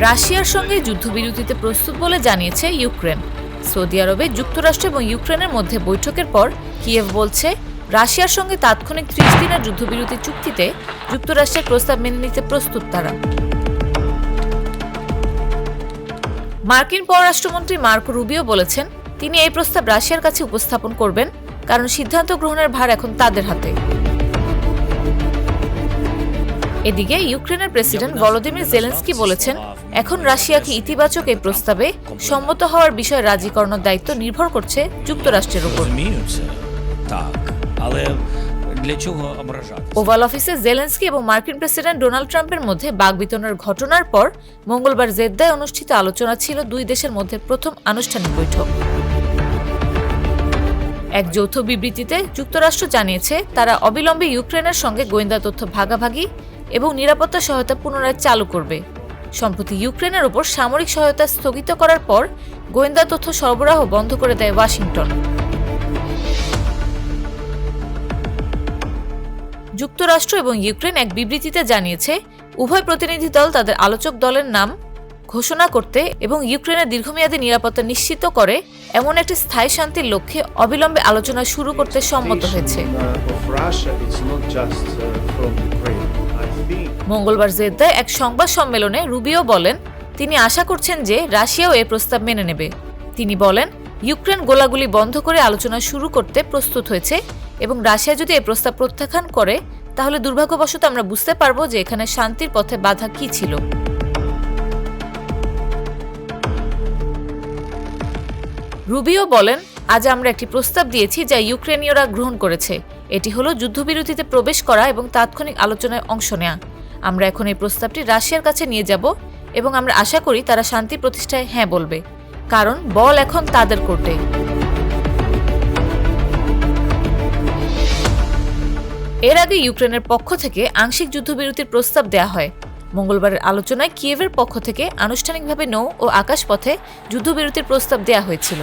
রাশিয়ার সঙ্গে যুদ্ধবিরতিতে প্রস্তুত বলে জানিয়েছে ইউক্রেন। সৌদি আরবে যুক্তরাষ্ট্র এবং ইউক্রেনের মধ্যে বৈঠকের পর কিয়েভ বলছে, রাশিয়ার সঙ্গে তাৎক্ষণিক 30 দিনের যুদ্ধবিরতি চুক্তিতে যুক্তরাষ্ট্রের প্রস্তাব মেনে নিতে প্রস্তুত তারা। মার্কিন পররাষ্ট্রমন্ত্রী মার্কো রুবিও বলেছেন, তিনি এই প্রস্তাব রাশিয়ার কাছে উপস্থাপন করবেন, কারণ সিদ্ধান্ত গ্রহণের ভার এখন তাদের হাতে। এদিকে ইউক্রেনের প্রেসিডেন্ট ভলোদিমির জেলেনস্কি বলেছেন, এখন রাশিয়াকে ইতিবাচক এই প্রস্তাবে সম্মত হওয়ার বিষয়ে রাজি করানোর দায়িত্ব নির্ভর করছে যুক্তরাষ্ট্রের উপর। ওভাল অফিসে জেলেনস্কি এবং মার্কিন প্রেসিডেন্ট ডোনাল্ড ট্রাম্পের মধ্যে বাকবিতণ্ডার ঘটনার পর মঙ্গলবার জেদ্দায় অনুষ্ঠিত আলোচনা ছিল দুই দেশের মধ্যে প্রথম আনুষ্ঠানিক বৈঠক। এক যৌথ বিবৃতিতে যুক্তরাষ্ট্র জানিয়েছে, তারা অবিলম্বে ইউক্রেনের সঙ্গে গোয়েন্দা তথ্য ভাগাভাগি এবং নিরাপত্তা সহায়তা পুনরায় চালু করবে। সম্প্রতি ইউক্রেনের উপর সামরিক সহায়তা স্থগিত করার পর গোয়েন্দা তথ্য সরবরাহ বন্ধ করে দেয় ওয়াশিংটন। যুক্তরাষ্ট্র এবং ইউক্রেন এক বিবৃতিতে জানিয়েছে, উভয় প্রতিনিধি দল তাদের আলোচক দলের নাম ঘোষণা করতে এবং ইউক্রেনের দীর্ঘমেয়াদী নিরাপত্তা নিশ্চিত করে এমন একটি স্থায়ী শান্তির লক্ষ্যে অবিলম্বে আলোচনা শুরু করতে সম্মত হয়েছে। মঙ্গলবার জেদ্দায় এক সংবাদ সম্মেলনে রুবিও বলেন, তিনি আশা করছেন যে রাশিয়াও এই প্রস্তাব মেনে নেবে। তিনি বলেন, ইউক্রেন গোলাগুলি বন্ধ করে আলোচনা শুরু করতে প্রস্তুত হয়েছে এবং রাশিয়া যদি এই প্রস্তাব প্রত্যাখ্যান করে, তাহলে দুর্ভাগ্যবশত আমরা বুঝতে পারবো যে এখানে শান্তির পথে বাধা কি ছিল। রুবিও বলেন, আজ আমরা একটি প্রস্তাব দিয়েছি যা ইউক্রেনীয়রা গ্রহণ করেছে। এটি হলো যুদ্ধবিরতিতে প্রবেশ করা এবং তাৎক্ষণিক আলোচনায় অংশ নেওয়া। আমরা এখন এই প্রস্তাবটি রাশিয়ার কাছে নিয়ে যাব এবং আমরা আশা করি তারা শান্তি প্রতিষ্ঠায় হ্যাঁ বলবে, কারণ বল এখন তাদের কোর্টে। এর আগে ইউক্রেনের পক্ষ থেকে আংশিক যুদ্ধবিরতির প্রস্তাব দেয়া হয়। মঙ্গলবারের আলোচনায় কিয়েভের পক্ষ থেকে আনুষ্ঠানিকভাবে নৌ ও আকাশপথে যুদ্ধবিরতির প্রস্তাব দেয়া হয়েছিল।